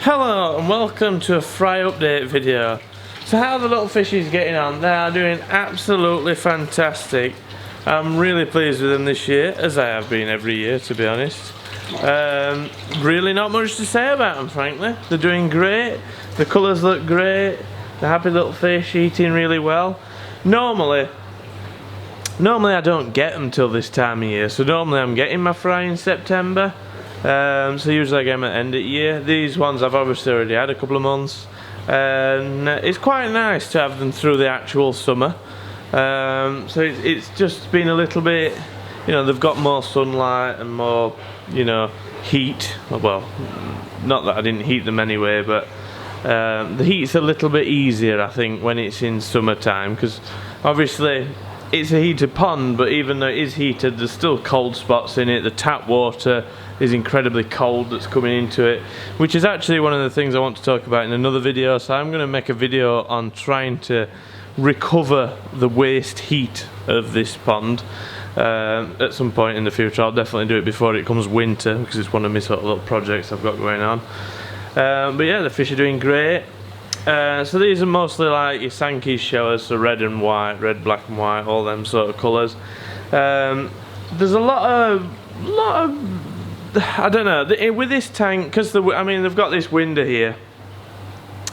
Hello and welcome to a fry update video. So how are the little fishies getting on? They are doing absolutely fantastic. I'm really pleased with them this year, as I have been every year to be honest. Really not much to say about them frankly. They're doing great, the colours look great, they're happy little fish, eating really well. Normally I don't get them till this time of year, so normally I'm getting my fry in September. So usually I get them at the end of the year. These ones I've obviously already had a couple of months, and it's quite nice to have them through the actual summer. So it's just been a little bit, you know, they've got more sunlight and more, you know, heat. Well, not that I didn't heat them anyway, but the heat's a little bit easier I think when it's in summertime, because obviously it's a heated pond, but even though it is heated there's still cold spots in it. The tap water is incredibly cold that's coming into it, which is actually one of the things I want to talk about in another video. So I'm going to make a video on trying to recover the waste heat of this pond at some point in the future. I'll definitely do it before it comes winter, because it's one of my sort of little projects I've got going on. But yeah, the fish are doing great. So these are mostly like your Sankey's showers, so red and white, red, black and white, all them sort of colours. There's a lot of I don't know, with this tank, because I mean they've got this window here,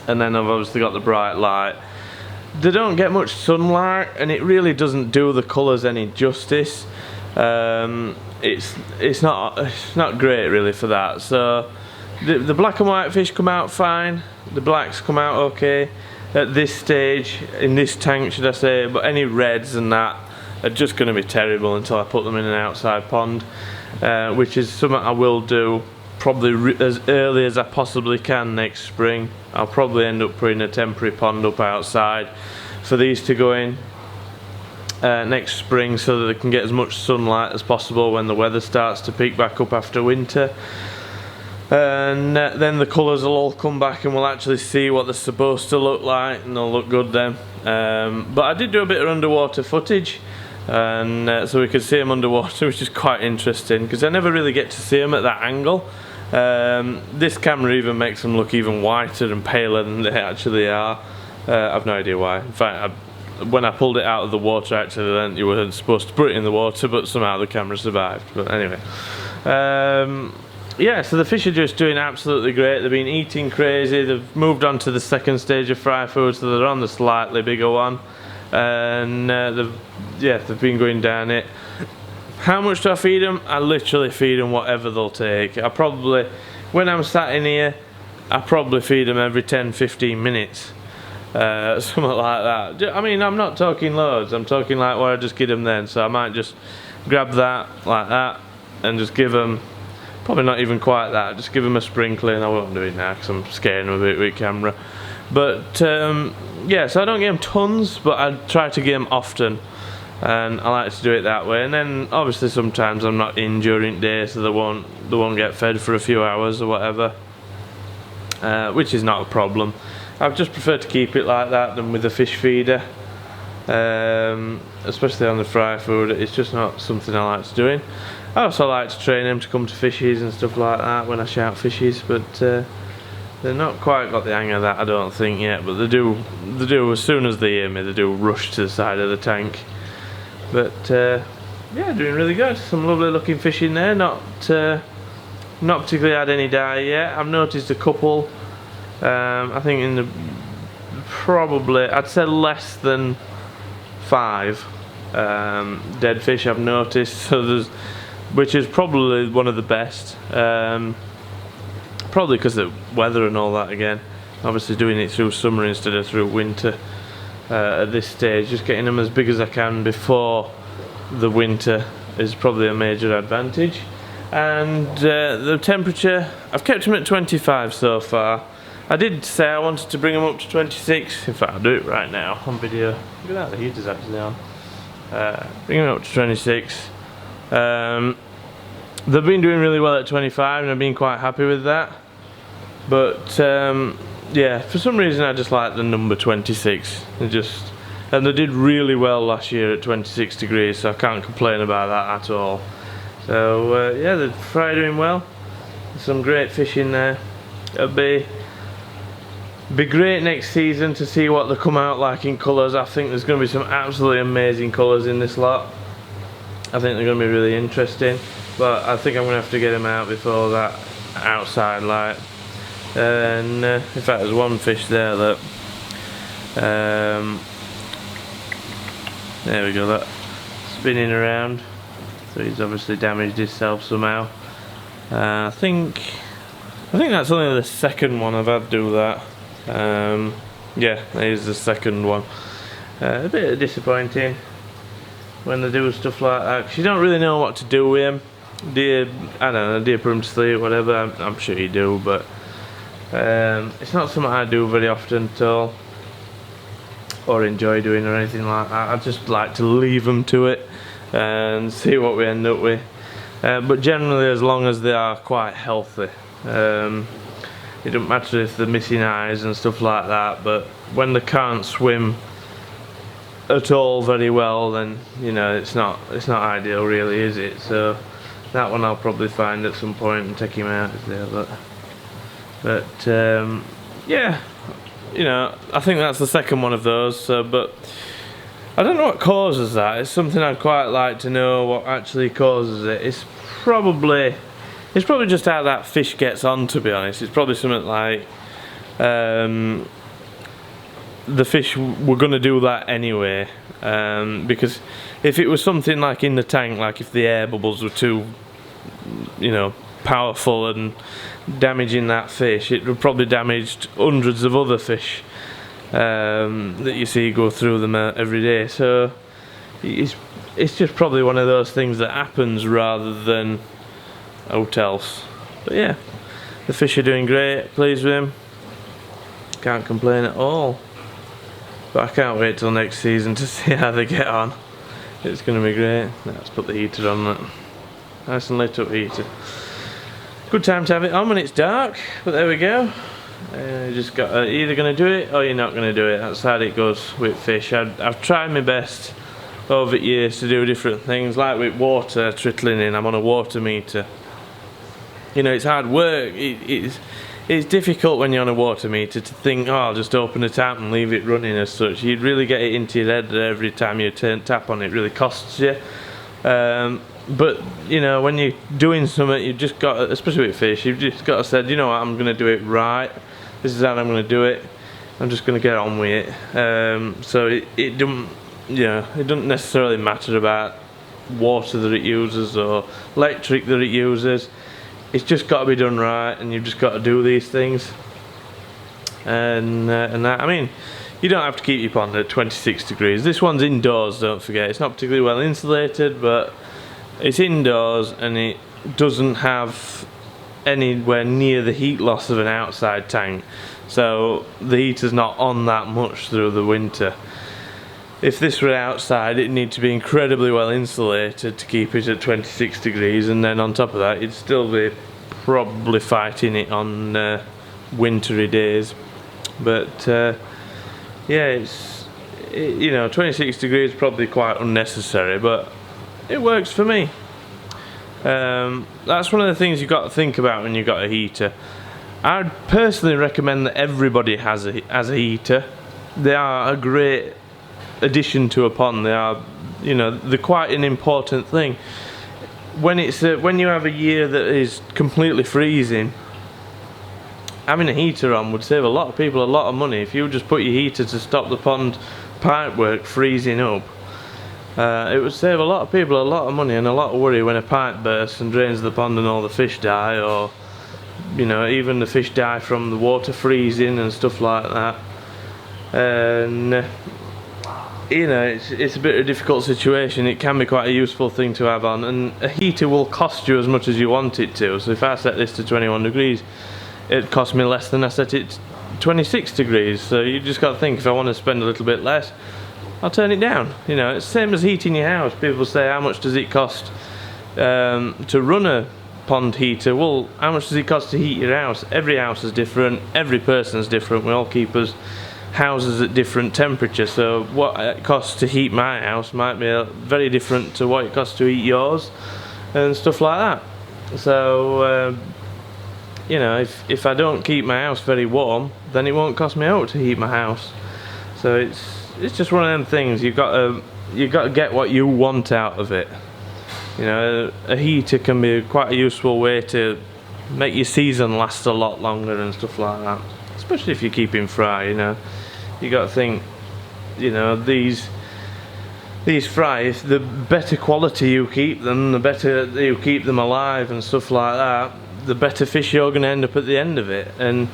and then I've obviously got the bright light. They don't get much sunlight, and it really doesn't do the colours any justice. It's not great really for that. So the black and white fish come out fine, the blacks come out okay at this stage, in this tank should I say, but any reds and that are just going to be terrible until I put them in an outside pond, which is something I will do probably as early as I possibly can next spring. I'll probably end up putting a temporary pond up outside for these to go in next spring, so that they can get as much sunlight as possible when the weather starts to peak back up after winter. And then the colours will all come back and we'll actually see what they're supposed to look like, and they'll look good then. But I did do a bit of underwater footage, and so we could see them underwater, which is quite interesting because I never really get to see them at that angle. This camera even makes them look even whiter and paler than they actually are. I've no idea why. In fact, when I pulled it out of the water, I actually learned you weren't supposed to put it in the water, but somehow the camera survived. But anyway, yeah, so the fish are just doing absolutely great. They've been eating crazy. They've moved on to the second stage of fry food, so they're on the slightly bigger one, and they've been going down it. How much do I feed them? I literally feed them whatever they'll take. I probably, when I'm sat in here, I probably feed them every 10-15 minutes, something like that. I mean, I'm not talking loads, I'm talking like what I just give them then. So I might just grab that like that and just give them, probably not even quite that, just give them a sprinkling. I won't do it now because I'm scaring them a bit with camera. But yeah, so I don't get them tons, but I try to get them often, and I like to do it that way. And then obviously sometimes I'm not in during the day, so they won't get fed for a few hours or whatever, which is not a problem. I've just preferred to keep it like that than with a fish feeder, especially on the fry food. It's just not something I like to do. I also like to train them to come to fishies and stuff like that when I shout fishies, but they're not quite got the hang of that I don't think yet, but they do as soon as they hear me, they do rush to the side of the tank. But yeah, doing really good. Some lovely looking fish in there, not particularly had any die yet. I've noticed a couple, I think in the, probably I'd say less than 5 dead fish I've noticed, so there's, which is probably one of the best, probably because of the weather and all that again. Obviously doing it through summer instead of through winter at this stage, just getting them as big as I can before the winter is probably a major advantage. And the temperature, I've kept them at 25 so far. I did say I wanted to bring them up to 26, in fact I'll do it right now on video. Look at that, the heater's actually on. Bring them up to 26. They've been doing really well at 25 and I've been quite happy with that, but yeah, for some reason I just like the number 26. And they did really well last year at 26 degrees, so I can't complain about that at all. So yeah, the fry doing well. Some great fish in there. It'll be Be great next season to see what they come out like in colours. I think there's going to be some absolutely amazing colours in this lot. I think they're going to be really interesting, but I think I'm going to have to get them out before that outside light. And in fact, there's one fish there that there we go, that spinning around, so he's obviously damaged himself somehow. I think that's only the second one I've had do that. Yeah, there's the second one. A bit disappointing when they do stuff like that, because you don't really know what to do with him. Do you, I don't know, do you put him to sleep, whatever? I'm sure you do, but it's not something I do very often at all, or enjoy doing or anything like that. I just like to leave them to it and see what we end up with. But generally, as long as they are quite healthy, it doesn't matter if they're missing eyes and stuff like that, but when they can't swim at all very well, then you know it's not ideal really, is it? So that one I'll probably find at some point and take him out there. But yeah, you know, I think that's the second one of those. So, but I don't know what causes that. It's something I'd quite like to know what actually causes it. It's probably just how that fish gets on, to be honest. It's probably something like the fish were going to do that anyway, because if it was something like in the tank, like if the air bubbles were too, you know, powerful and damaging that fish, it would probably damaged hundreds of other fish that you see go through them every day. So it's just probably one of those things that happens rather than out else. But yeah, the fish are doing great, pleased with him, can't complain at all. But I can't wait till next season to see how they get on. It's going to be great. Let's put the heater on that. Nice and lit up heater. Good time to have it on when it's dark, but there we go. You just got either going to do it or you're not going to do it. That's how it goes with fish. I've tried my best over years to do different things, like with water trickling in. I'm on a water meter. You know, it's hard work. It's difficult when you're on a water meter to think, oh, I'll just open the tap and leave it running as such. You'd really get it into your head that every time you turn tap on, it really costs you. But you know, when you're doing something, you've just got, especially with fish, you've just got to say, you know what, I'm going to do it right. This is how I'm going to do it. I'm just going to get on with it. So it doesn't, you know, it doesn't necessarily matter about water that it uses or electric that it uses. It's just got to be done right, and you've just got to do these things. And that, I mean, you don't have to keep your pond at 26 degrees. This one's indoors, don't forget. It's not particularly well insulated, but it's indoors and it doesn't have anywhere near the heat loss of an outside tank. So the heater's not on that much through the winter. If this were outside, it'd need to be incredibly well insulated to keep it at 26 degrees, and then on top of that, you'd still be probably fighting it on wintry days. But yeah, you know, 26 degrees is probably quite unnecessary, but it works for me. That's one of the things you've got to think about when you've got a heater. I'd personally recommend that everybody has a heater. They are a great addition to a pond. They are, you know, they're quite an important thing. When you have a year that is completely freezing, having a heater on would save a lot of people a lot of money. If you just put your heater to stop the pond pipework freezing up, it would save a lot of people a lot of money and a lot of worry when a pipe bursts and drains the pond and all the fish die, or you know, even the fish die from the water freezing and stuff like that. And you know, it's a bit of a difficult situation. It can be quite a useful thing to have on, and a heater will cost you as much as you want it to. So if I set this to 21 degrees, it cost me less than I set it to 26 degrees. So you just got to think, if I want to spend a little bit less, I'll turn it down. You know, it's the same as heating your house. People say, how much does it cost to run a pond heater? Well, how much does it cost to heat your house? Every house is different, every person's different. We all keep houses at different temperatures, so what it costs to heat my house might be very different to what it costs to heat yours and stuff like that. So you know, if I don't keep my house very warm, then it won't cost me out to heat my house. So it's just one of them things. You've got to get what you want out of it. You know, a heater can be quite a useful way to make your season last a lot longer and stuff like that. Especially if you're keeping fry, you know. You got to think, you know, these fries, the better quality you keep them, the better you keep them alive and stuff like that, the better fish you're going to end up at the end of it. And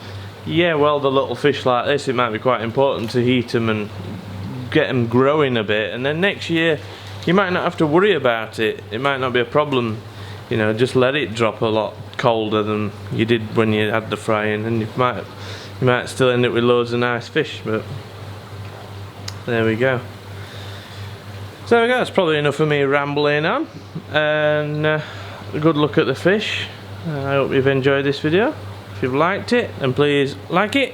yeah, well, the little fish like this, it might be quite important to heat them and get them growing a bit, and then next year you might not have to worry about it. It might not be a problem, you know, just let it drop a lot colder than you did when you had the frying, and you might still end up with loads of nice fish. But there we go. So there we go, that's probably enough of me rambling on, and a good look at the fish. I hope you've enjoyed this video. If you've liked it, then please like it.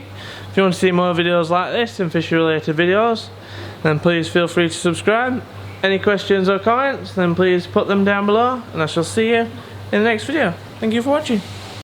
If you want to see more videos like this and fish related videos, then please feel free to subscribe. Any questions or comments, then please put them down below, and I shall see you in the next video. Thank you for watching.